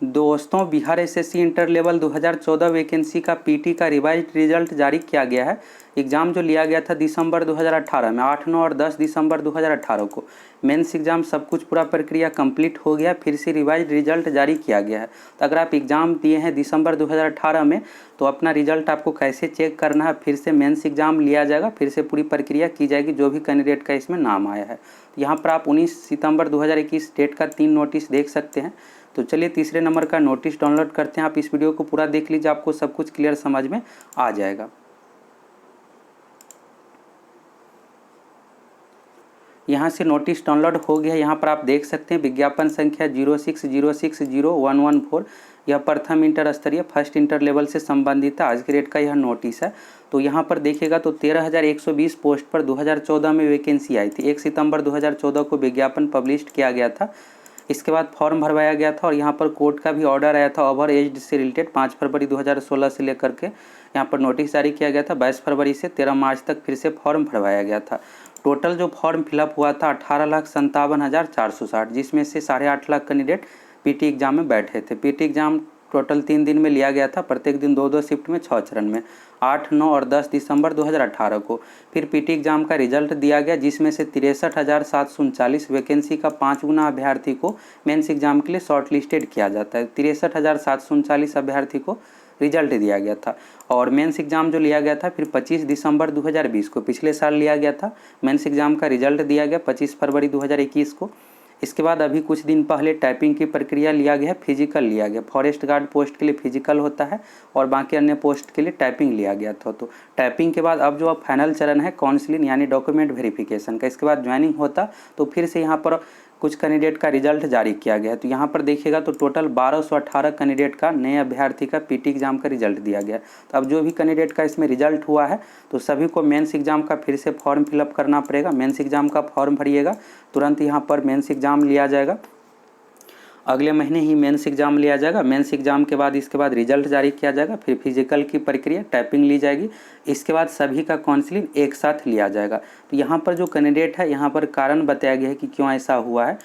दोस्तों, Bihar SSC inter level 2014 vacancy का PT का रिवाइज रिजल्ट जारी किया गया है। एग्ज़ाम जो लिया गया था दिसंबर 2018 में, 8, 9 और 10 दिसंबर 2018 को मेंस एग्ज़ाम सब कुछ पूरा प्रक्रिया कंप्लीट हो गया, फिर से रिवाइज रिजल्ट जारी किया गया है। तो अगर आप एग्ज़ाम दिए हैं दिसंबर 2018 में तो अपना रिजल्ट आपको कैसे चेक करना है, फिर से मेंस एग्ज़ाम लिया जाएगा, फिर से पूरी प्रक्रिया की जाएगी जो भी कैंडिडेट का इसमें नाम आया है। यहाँ पर आप 19 सितंबर 2021 डेट का 3 नोटिस देख सकते हैं। तो चलिए तीसरे नंबर का नोटिस डाउनलोड करते हैं। आप इस वीडियो को पूरा देख लीजिए, आपको सब कुछ क्लियर समझ में आ जाएगा। यहाँ से नोटिस डाउनलोड हो गया। यहाँ पर आप देख सकते हैं विज्ञापन संख्या 060600114। यह प्रथम इंटर स्तरीय फर्स्ट इंटर लेवल से संबंधित आज के डेट का यह नोटिस है। तो यहाँ पर देखिएगा तो 13,120 पोस्ट पर 2014 में वैकेंसी आई थी। 1 सितंबर 2014 को विज्ञापन पब्लिश किया गया था। इसके बाद फॉर्म भरवाया गया था और यहाँ पर कोर्ट का भी ऑर्डर आया था ओवर एज से रिलेटेड। 5 फरवरी 2016 से लेकर के यहाँ पर नोटिस जारी किया गया था। 22 फरवरी से 13 मार्च तक फिर से फॉर्म भरवाया गया था। टोटल जो फॉर्म फिलअप हुआ था 18,57,460, जिसमें से 8.5 लाख कैंडिडेट पीटी एग्जाम में बैठे थे। पीटी एग्जाम टोटल 3 दिन में लिया गया था, प्रत्येक दिन 2-2 शिफ्ट में 6 चरण में, 8, 9 और 10 दिसंबर 2018 को। फिर पीटी एग्जाम का रिजल्ट दिया गया, जिसमें से 63,739 वैकेंसी का 5 गुना अभ्यर्थी को मेंस एग्जाम के लिए शॉर्ट लिस्टेड किया जाता है। 63,739 अभ्यर्थी को रिजल्ट दिया गया था। और मेंस एग्जाम जो लिया गया था फिर 25 दिसंबर 2020 को, पिछले साल लिया गया था। मेंस एग्जाम का रिजल्ट दिया गया 25 फरवरी 2021 को। इसके बाद अभी कुछ दिन पहले टाइपिंग की प्रक्रिया लिया गया, फिजिकल लिया गया। फॉरेस्ट गार्ड पोस्ट के लिए फिजिकल होता है और बाकी अन्य पोस्ट के लिए टाइपिंग लिया गया था। तो टाइपिंग के बाद अब जो अब फाइनल चरण है काउंसलिंग यानी डॉक्यूमेंट वेरिफिकेशन का, इसके बाद ज्वाइनिंग होता तो फिर से यहाँ पर कुछ कैंडिडेट का रिजल्ट जारी किया गया है। तो यहाँ पर देखिएगा तो टोटल 1218 कैंडिडेट का, नए अभ्यर्थी का पीटी एग्जाम का रिजल्ट दिया गया। तो अब जो भी कैंडिडेट का इसमें रिजल्ट हुआ है तो सभी को मेंस एग्जाम का फिर से फॉर्म फिलअप करना पड़ेगा। मेंस एग्जाम का फॉर्म भरिएगा, तुरंत यहाँ पर मेंस एग्जाम लिया जाएगा। अगले महीने ही मेंस एग्जाम लिया जाएगा। मेंस एग्जाम के बाद इसके बाद रिजल्ट जारी किया जाएगा, फिर फिजिकल की प्रक्रिया, टाइपिंग ली जाएगी। इसके बाद सभी का काउंसलिंग एक साथ लिया जाएगा। तो यहाँ पर जो कैंडिडेट है यहाँ पर कारण बताया गया है कि क्यों ऐसा हुआ है।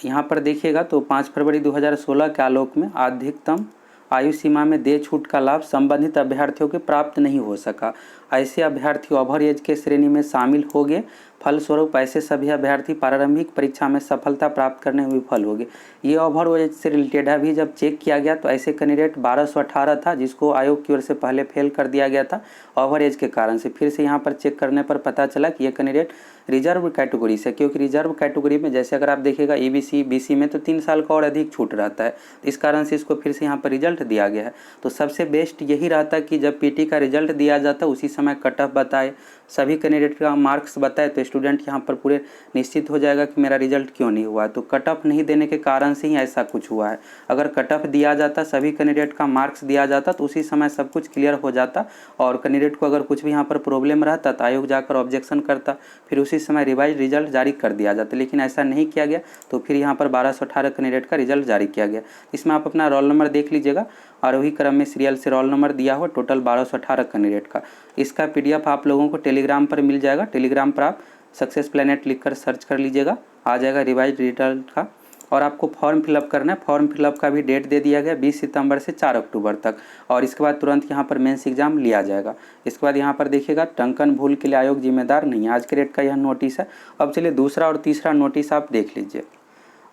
यहाँ पर देखिएगा तो 5 फरवरी 2016 के आलोक में अधिकतम आयु सीमा में दे छूट का लाभ संबंधित अभ्यर्थियों के प्राप्त नहीं हो सका। ऐसे अभ्यर्थी ओवर एज के श्रेणी में शामिल हो गए। फलस्वरूप ऐसे सभी अभ्यर्थी प्रारंभिक परीक्षा में सफलता प्राप्त करने में विफल हो गए। ये ओवर एज से रिलेटेड है। अभी जब चेक किया गया तो ऐसे कैंडिडेट 1218 था, जिसको आयोग की ओर से पहले फेल कर दिया गया था ओवर एज के कारण से। फिर से यहाँ पर चेक करने पर पता चला कि ये कैंडिडेट रिजर्व कैटेगरी से, क्योंकि रिजर्व कैटेगरी में जैसे अगर आप देखिएगा ईबीसी बीसी में तो 3 साल का और अधिक छूट रहता है। इस कारण से इसको फिर से यहाँ पर रिजल्ट दिया गया है। तो सबसे बेस्ट यही रहता कि जब पीटी का रिजल्ट दिया जाता उसी समय कट ऑफ बताए, सभी कैंडिडेट का मार्क्स बताए, तो स्टूडेंट यहाँ पर पूरे निश्चित हो जाएगा कि मेरा रिजल्ट क्यों नहीं हुआ। तो कट ऑफ नहीं देने के कारण से ही ऐसा कुछ हुआ है। अगर कट ऑफ दिया जाता, सभी कैंडिडेट का मार्क्स दिया जाता तो उसी समय सब कुछ क्लियर हो जाता और कैंडिडेट को अगर कुछ भी यहाँ पर प्रॉब्लम रहता तो आयोग जाकर ऑब्जेक्शन करता, फिर उसी समय रिवाइज रिजल्ट जारी कर दिया जाता। लेकिन ऐसा नहीं किया गया, तो फिर यहाँ पर 1218 कैंडिडेट का रिजल्ट जारी किया गया। इसमें आप अपना रोल नंबर देख लीजिएगा, आरोही क्रम में सीरियल से रोल नंबर दिया हुआ टोटल 1218 कैंडिडेट का। इसका पीडीएफ आप लोगों को टेलीग्राम पर मिल जाएगा। टेलीग्राम पर आप सक्सेस प्लेनेट लिखकर सर्च कर लीजिएगा, आ जाएगा रिवाइज रिजल्ट का। और आपको फॉर्म फिलअप करना है। फॉर्म फिलअप का भी डेट दे दिया गया 20 सितंबर से 4 अक्टूबर तक। और इसके बाद तुरंत यहाँ पर मेंस एग्जाम लिया जाएगा। इसके बाद यहाँ पर देखिएगा टंकन भूल के लिए आयोग जिम्मेदार नहीं है। आज के डेट का यह नोटिस है। अब चलिए दूसरा और तीसरा नोटिस आप देख लीजिए।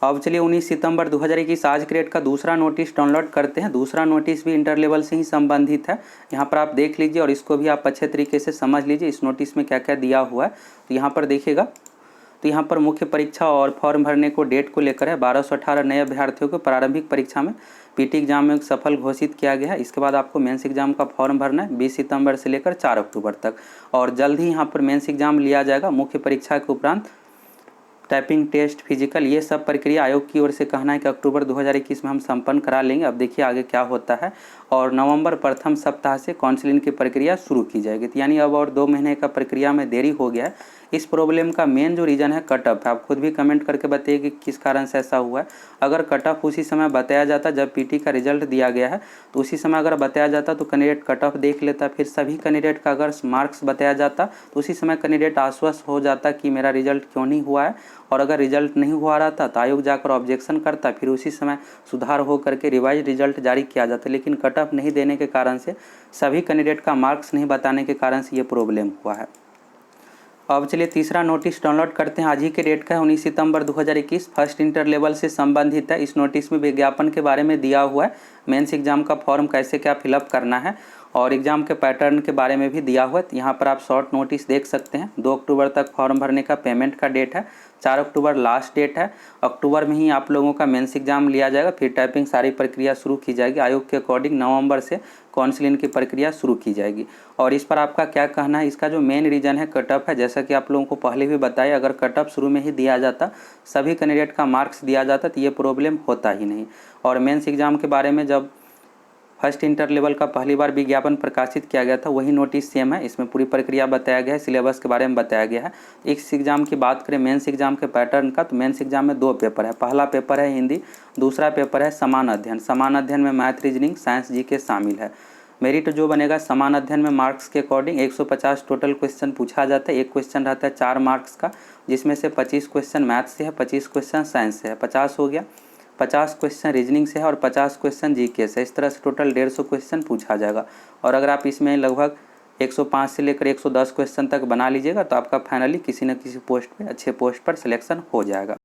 अब चलिए 19 सितंबर 2021 आज के डेट का दूसरा नोटिस डाउनलोड करते हैं। दूसरा नोटिस भी इंटर लेवल से ही संबंधित है। यहाँ पर आप देख लीजिए और इसको भी आप अच्छे तरीके से समझ लीजिए इस नोटिस में क्या क्या दिया हुआ है। तो यहाँ पर देखिएगा तो यहाँ पर मुख्य परीक्षा और फॉर्म भरने को डेट को लेकर है। 1218 नए अभ्यर्थियों को प्रारंभिक परीक्षा में पीटी एग्जाम में सफल घोषित किया गया है। इसके बाद आपको मेंस एग्जाम का फॉर्म भरना है 20 सितंबर से लेकर 4 अक्टूबर तक। और जल्द ही यहाँ पर मेंस एग्जाम लिया जाएगा। मुख्य परीक्षा के उपरांत टाइपिंग टेस्ट, फिजिकल, ये सब प्रक्रिया आयोग की ओर से कहना है कि अक्टूबर 2021 में हम संपन्न करा लेंगे। अब देखिए आगे क्या होता है। और नवंबर प्रथम सप्ताह से काउंसलिंग की प्रक्रिया शुरू की जाएगी। तो यानी अब और 2 महीने का प्रक्रिया में देरी हो गया है। इस प्रॉब्लम का मेन जो रीज़न है कट ऑफ है। आप खुद भी कमेंट करके बताइए कि किस कारण से ऐसा हुआ है। अगर कट ऑफ उसी समय बताया जाता जब पीटी का रिजल्ट दिया गया है, तो उसी समय अगर बताया जाता तो कैंडिडेट कट ऑफ देख लेता, फिर सभी कैंडिडेट का अगर मार्क्स बताया जाता तो उसी समय कैंडिडेट आश्वस्त हो जाता कि मेरा रिजल्ट क्यों नहीं हुआ है और अगर रिजल्ट नहीं हुआ रहता तो आयोग जाकर ऑब्जेक्शन करता, फिर उसी समय सुधार हो करके रिवाइज रिजल्ट जारी किया जाता। लेकिन कट ऑफ नहीं देने के कारण से, सभी कैंडिडेट का मार्क्स नहीं बताने के कारण से ये प्रॉब्लम हुआ है। अब चलिए तीसरा नोटिस डाउनलोड करते हैं। आज ही के डेट का है 19 सितंबर 2021, फर्स्ट इंटर लेवल से संबंधित है। इस नोटिस में विज्ञापन के बारे में दिया हुआ है, मेंस एग्जाम का फॉर्म कैसे क्या फिलअप करना है और एग्जाम के पैटर्न के बारे में भी दिया हुआ है। यहाँ पर आप शॉर्ट नोटिस देख सकते हैं। 2 अक्टूबर तक फॉर्म भरने का पेमेंट का डेट है, 4 अक्टूबर लास्ट डेट है। अक्टूबर में ही आप लोगों का मेंस एग्जाम लिया जाएगा, फिर टाइपिंग सारी प्रक्रिया शुरू की जाएगी। आयोग के अकॉर्डिंग नवंबर से काउंसलिंग की प्रक्रिया शुरू की जाएगी। और इस पर आपका क्या कहना है? इसका जो मेन रीज़न है कट ऑफ है। जैसा कि आप लोगों को पहले भी बताया, अगर कट ऑफ शुरू में ही दिया जाता, सभी कैंडिडेट का मार्क्स दिया जाता, तो ये प्रॉब्लम होता ही नहीं। और मेंस एग्जाम के बारे में जब फर्स्ट इंटर लेवल का पहली बार विज्ञापन प्रकाशित किया गया था, वही नोटिस सेम है। इसमें पूरी प्रक्रिया बताया गया है, सिलेबस के बारे में बताया गया है। इस एग्जाम की बात करें मेंस एग्जाम के पैटर्न का, तो मेंस एग्जाम में 2 पेपर है। पहला पेपर है हिंदी, दूसरा पेपर है समान अध्ययन। समान अध्ययन में मैथ, रीजनिंग, साइंस, जीके शामिल है। मेरिट जो बनेगा समान अध्ययन में मार्क्स के अकॉर्डिंग 150 टोटल क्वेश्चन पूछा जाता है। एक क्वेश्चन रहता है 4 मार्क्स का, जिसमें से 25 क्वेश्चन मैथ से है, 25 क्वेश्चन साइंस से है, 50 हो गया। 50 क्वेश्चन रीजनिंग से है और 50 क्वेश्चन जीके से। इस तरह से टोटल 150 क्वेश्चन पूछा जाएगा। और अगर आप इसमें लगभग 105 से लेकर 110 क्वेश्चन तक बना लीजिएगा, तो आपका फाइनली किसी न किसी पोस्ट पे, अच्छे पोस्ट पर सिलेक्शन हो जाएगा।